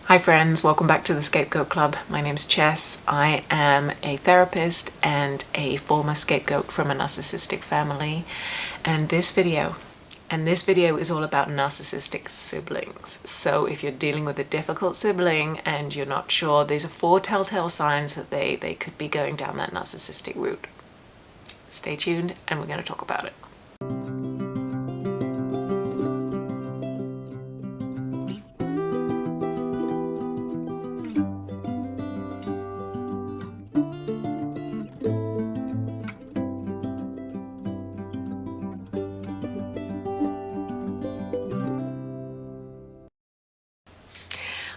Hi friends, welcome back to the Scapegoat Club. My name's Chess. I am a therapist and a former scapegoat from a narcissistic family. And this video is all about narcissistic siblings. So if you're dealing with a difficult sibling and you're not sure, these are 4 telltale signs that they could be going down that narcissistic route. Stay tuned and we're going to talk about it.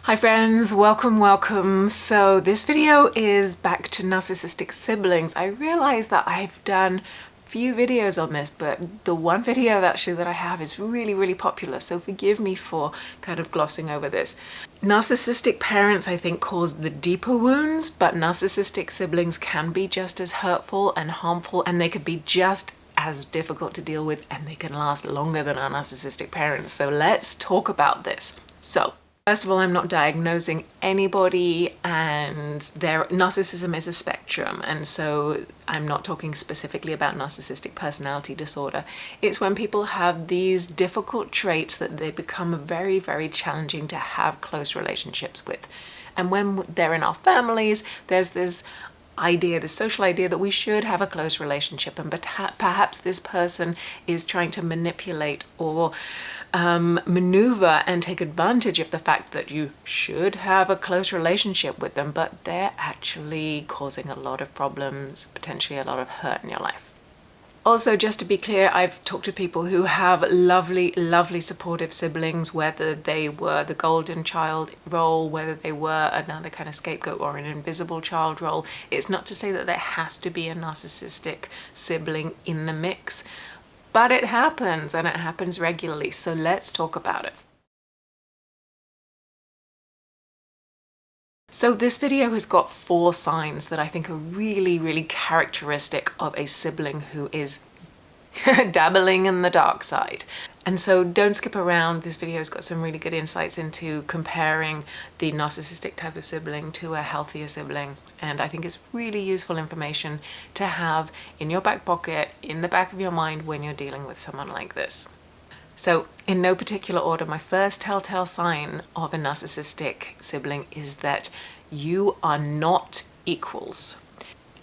Hi friends, welcome. So this video is back to narcissistic siblings. I realize that I've done a few videos on this, but the one video that I have is really popular, so forgive me for kind of glossing over this. Narcissistic parents, I think, cause the deeper wounds, but narcissistic siblings can be just as hurtful and harmful, and they could be just as difficult to deal with, and they can last longer than our narcissistic parents. So let's talk about this. So first of all, I'm not diagnosing anybody, and narcissism is a spectrum, and so I'm not talking specifically about narcissistic personality disorder. It's when people have these difficult traits that they become very challenging to have close relationships with. And when they're in our families, there's this social idea that we should have a close relationship, and perhaps this person is trying to manipulate or maneuver and take advantage of the fact that you should have a close relationship with them, but they're actually causing a lot of problems, potentially a lot of hurt in your life. Also, just to be clear, I've talked to people who have lovely supportive siblings, whether they were the golden child role, whether they were another kind of scapegoat or an invisible child role. It's not to say that there has to be a narcissistic sibling in the mix, but it happens, and it happens regularly. So let's talk about it. So this video has got 4 signs that I think are really characteristic of a sibling who is dabbling in the dark side. And so don't skip around. This video has got some really good insights into comparing the narcissistic type of sibling to a healthier sibling. And I think it's really useful information to have in your back pocket, in the back of your mind when you're dealing with someone like this. So in no particular order, my first telltale sign of a narcissistic sibling is that you are not equals.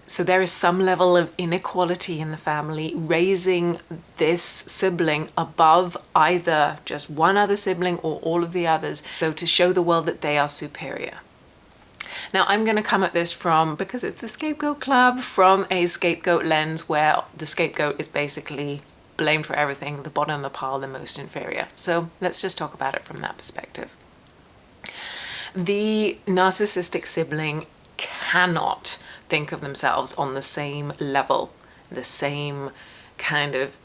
So there is some level of inequality in the family, raising this sibling above either just one other sibling or all of the others, so to show the world that they are superior. Now I'm going to come at this because it's the Scapegoat Club, from a scapegoat lens where the scapegoat is basically blamed for everything, the bottom of the pile, the most inferior. So let's just talk about it from that perspective. The narcissistic sibling cannot think of themselves on the same level, the same kind of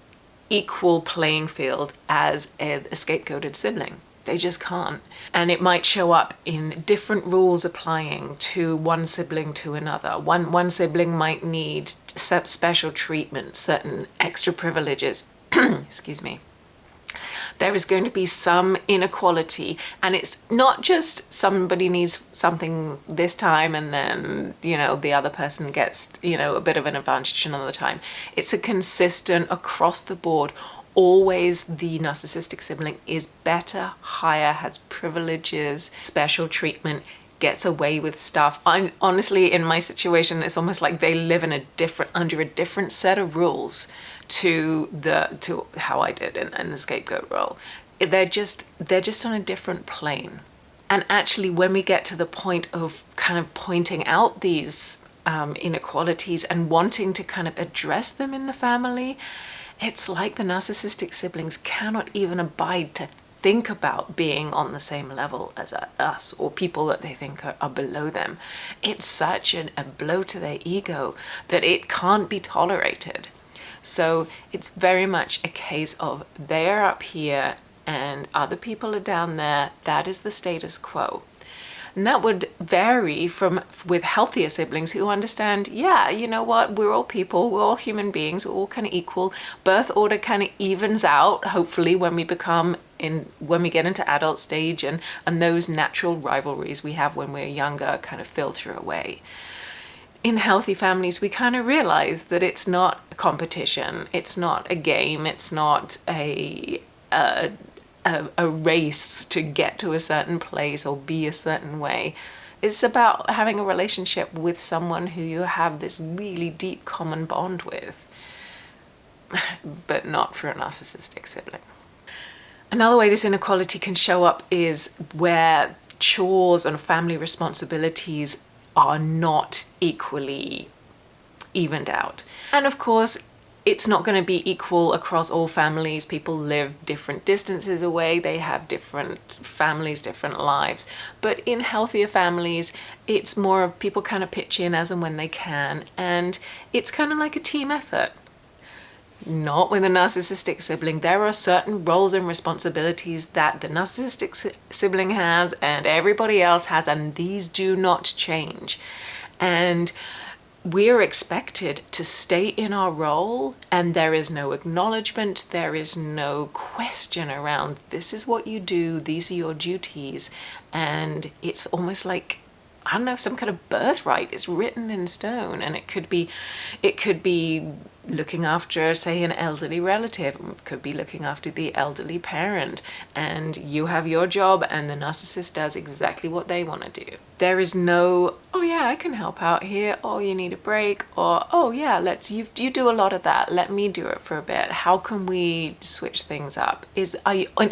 equal playing field as a scapegoated sibling. They just can't. And it might show up in different rules applying to one sibling to another. One sibling might need special treatment, certain extra privileges. Excuse me. There is going to be some inequality, and it's not just somebody needs something this time and then, the other person gets, a bit of an advantage another time. It's a consistent across the board. Always the narcissistic sibling is better, higher, has privileges, special treatment, gets away with stuff. Honestly, in my situation, it's almost like they live in under a different set of rules to how I did in the scapegoat role. They're just on a different plane. And actually, when we get to the point of kind of pointing out these inequalities and wanting to kind of address them in the family, it's like the narcissistic siblings cannot even abide to think about being on the same level as us or people that they think are below them. It's such a blow to their ego that it can't be tolerated. So it's very much a case of they're up here and other people are down there. That is the status quo. And that would vary with healthier siblings who understand, yeah, you know what, we're all people, we're all human beings, we're all kind of equal. Birth order kind of evens out, hopefully, when we become in when we get into adult stage, and those natural rivalries we have when we're younger kind of filter away. In healthy families, we kind of realize that it's not a competition, it's not a game, it's not a race to get to a certain place or be a certain way. It's about having a relationship with someone who you have this really deep common bond with, but not for a narcissistic sibling. Another way this inequality can show up is where chores and family responsibilities are not equally evened out. And of course, it's not going to be equal across all families. People live different distances away. They have different families, different lives. But in healthier families, it's more of people kind of pitch in as and when they can. And it's kind of like a team effort. Not with a narcissistic sibling. There are certain roles and responsibilities that the narcissistic sibling has and everybody else has, and these do not change. And we're expected to stay in our role, and there is no acknowledgement, there is no question around this is what you do, these are your duties, and it's almost like, I don't know, some kind of birthright is written in stone. And it could be looking after, say, an elderly relative, it could be looking after the elderly parent, and you have your job and the narcissist does exactly what they want to do. There is no, oh yeah, I can help out here, or you need a break, or oh yeah, you do a lot of that, let me do it for a bit, how can we switch things up?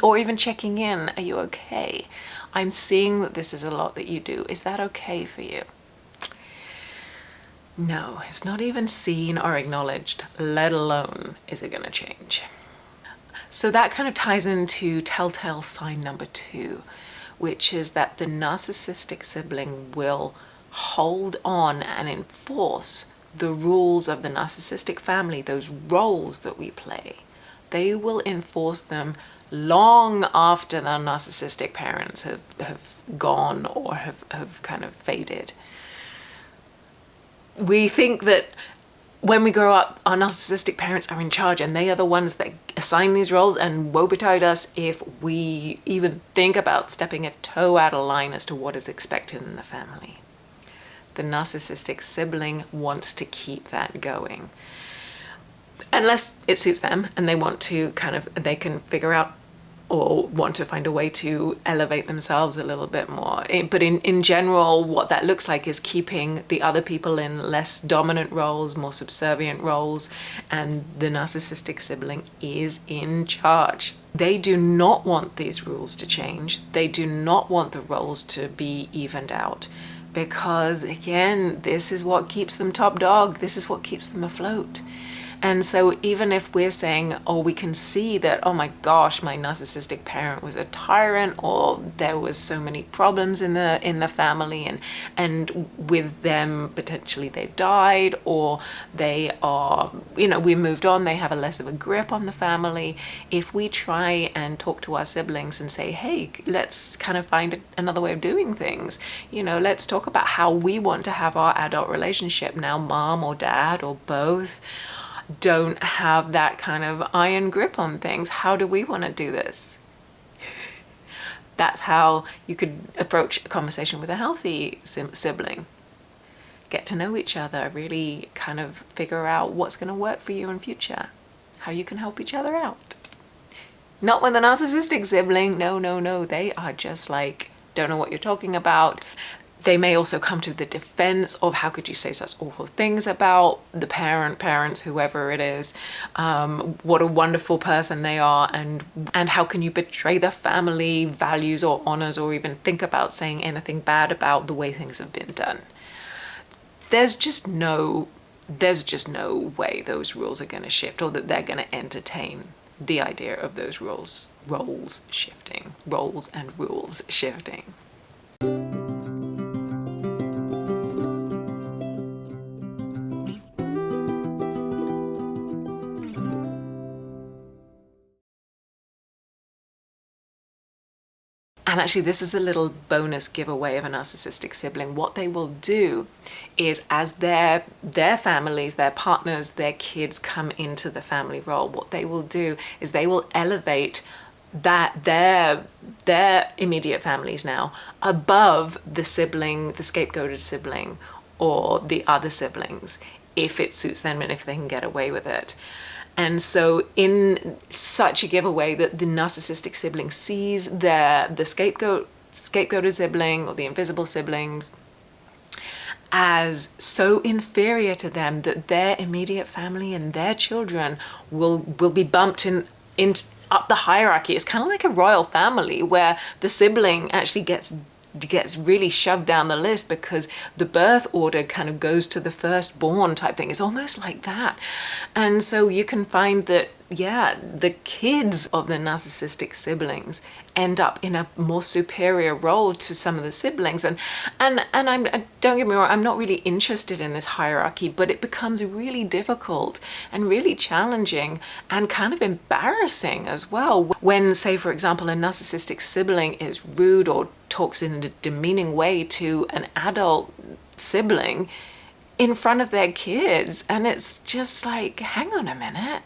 Or even checking in, are you okay? I'm seeing that this is a lot that you do. Is that okay for you? No, it's not even seen or acknowledged, let alone is it going to change. So that kind of ties into telltale sign number 2, which is that the narcissistic sibling will hold on and enforce the rules of the narcissistic family, those roles that we play. They will enforce them long after the narcissistic parents have gone or have kind of faded. We think that when we grow up, our narcissistic parents are in charge and they are the ones that assign these roles, and woe betide us if we even think about stepping a toe out of line as to what is expected in the family. The narcissistic sibling wants to keep that going. Unless it suits them and they want to they can figure out or want to find a way to elevate themselves a little bit more. But in general, what that looks like is keeping the other people in less dominant roles, more subservient roles, and the narcissistic sibling is in charge. They do not want these rules to change. They do not want the roles to be evened out, because again, this is what keeps them top dog. This is what keeps them afloat. And so even if we're saying, oh, we can see that, oh my gosh, my narcissistic parent was a tyrant, or there was so many problems in the family, and with them potentially they've died, or they are, we moved on, they have a less of a grip on the family. If we try and talk to our siblings and say, hey, let's kind of find another way of doing things, let's talk about how we want to have our adult relationship now. Mom or dad or both don't have that kind of iron grip on things. How do we want to do this? That's how you could approach a conversation with a healthy sibling. Get to know each other, really kind of figure out what's going to work for you in future, how you can help each other out. Not with a narcissistic sibling. No. They are just like, don't know what you're talking about. They may also come to the defense of, how could you say such awful things about the parents, whoever it is, what a wonderful person they are, and how can you betray the family values or honors, or even think about saying anything bad about the way things have been done. There's just no way those rules are going to shift, or that they're going to entertain the idea of those roles shifting. And actually, this is a little bonus giveaway of a narcissistic sibling. What they will do is, as their families, their partners, their kids come into the family role, what they will do is they will elevate that their immediate families now above the sibling, the scapegoated sibling, or the other siblings, if it suits them and if they can get away with it. And so in such a giveaway that the narcissistic sibling sees the scapegoated sibling or the invisible siblings as so inferior to them that their immediate family and their children will be bumped in up the hierarchy. It's kind of like a royal family where the sibling actually gets really shoved down the list because the birth order kind of goes to the firstborn type thing. It's almost like that. And so you can find that, yeah, the kids of the narcissistic siblings end up in a more superior role to some of the siblings. And I'm, don't get me wrong, I'm not really interested in this hierarchy, but it becomes really difficult and really challenging and kind of embarrassing as well. When, say, for example, a narcissistic sibling is rude or talks in a demeaning way to an adult sibling in front of their kids, and it's just like, hang on a minute,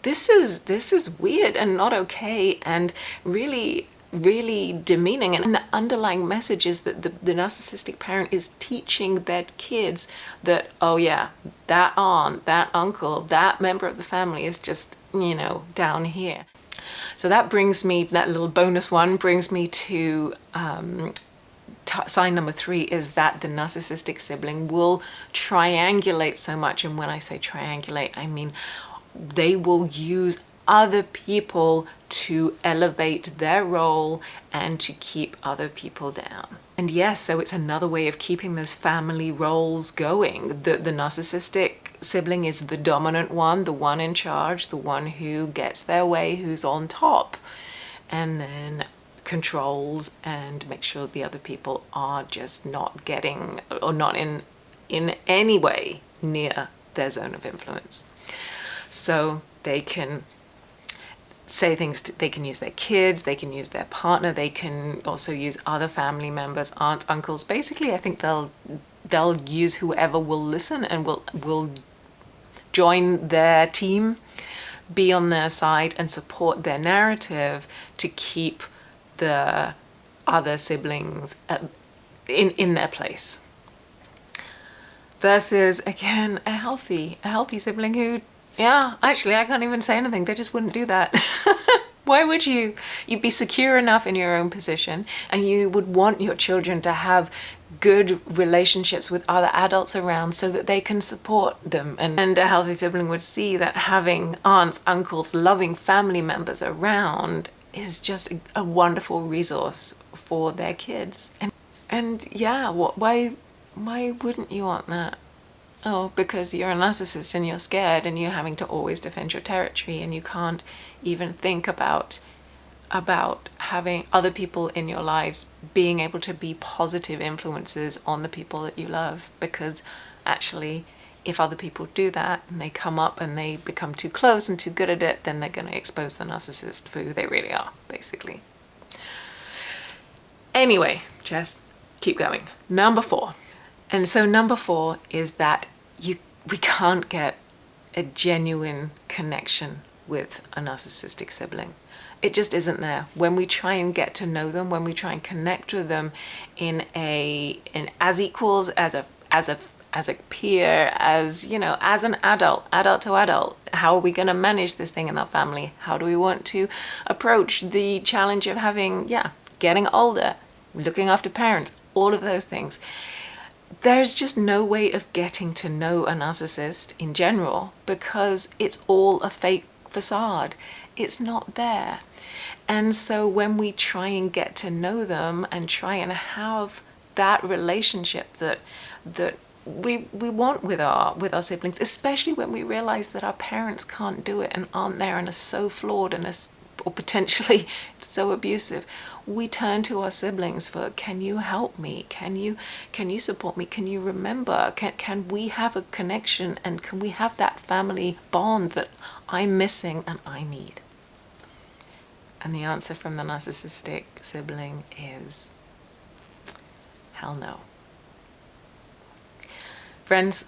this is weird and not okay and really demeaning. And the underlying message is that the narcissistic parent is teaching their kids that, oh yeah, that aunt, that uncle, that member of the family is just, you know, down here. So that brings me, that little bonus one brings me to sign number 3, is that the narcissistic sibling will triangulate so much. And when I say triangulate, I mean they will use other people to elevate their role and to keep other people down. And yes, so it's another way of keeping those family roles going. The narcissistic sibling is the dominant one, the one in charge, the one who gets their way, who's on top, and then controls and makes sure the other people are just not getting, or not in any way near their zone of influence. So they can say things, they can use their kids, they can use their partner, they can also use other family members, aunts, uncles. Basically, I think they'll use whoever will listen and will join their team, be on their side and support their narrative to keep the other siblings in their place. Versus, again, a healthy sibling who, yeah, actually, I can't even say anything. They just wouldn't do that. Why would you? You'd be secure enough in your own position, and you would want your children to have good relationships with other adults around so that they can support them. And a healthy sibling would see that having aunts, uncles, loving family members around is just a wonderful resource for their kids. And yeah, why wouldn't you want that? Oh, because you're a narcissist and you're scared and you're having to always defend your territory, and you can't even think about having other people in your lives being able to be positive influences on the people that you love. Because actually, if other people do that and they come up and they become too close and too good at it, then they're going to expose the narcissist for who they really are, basically. Anyway, just keep going. Number 4. And so number 4 is that we can't get a genuine connection with a narcissistic sibling. It just isn't there. When we try and get to know them, when we try and connect with them in as equals, as a peer, as, you know, as an adult to adult, how are we going to manage this thing in our family? How do we want to approach the challenge of having, getting older, looking after parents, all of those things? There's just no way of getting to know a narcissist in general, because it's all a fake facade. It's not there. And so when we try and get to know them and try and have that relationship that we want with our siblings, especially when we realize that our parents can't do it and aren't there and are so flawed and or potentially so abusive, we turn to our siblings for, can you help me? Can you support me? Can you remember? Can we have a connection, and can we have that family bond that I'm missing and I need? And the answer from the narcissistic sibling is hell no. Friends,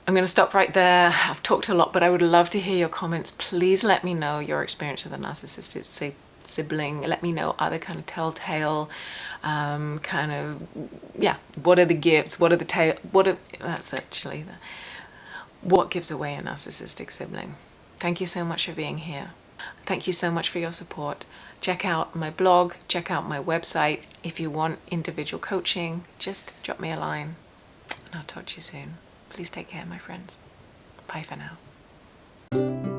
I'm going to stop right there. I've talked a lot, but I would love to hear your comments. Please let me know your experience with a narcissistic sibling. Let me know other kind of telltale what are the gifts, what are the what gives away a narcissistic sibling. Thank you so much for being here. Thank you so much for your support. Check out my blog, check out my website. If you want individual coaching, just drop me a line and I'll talk to you soon. Please take care, my friends. Bye for now.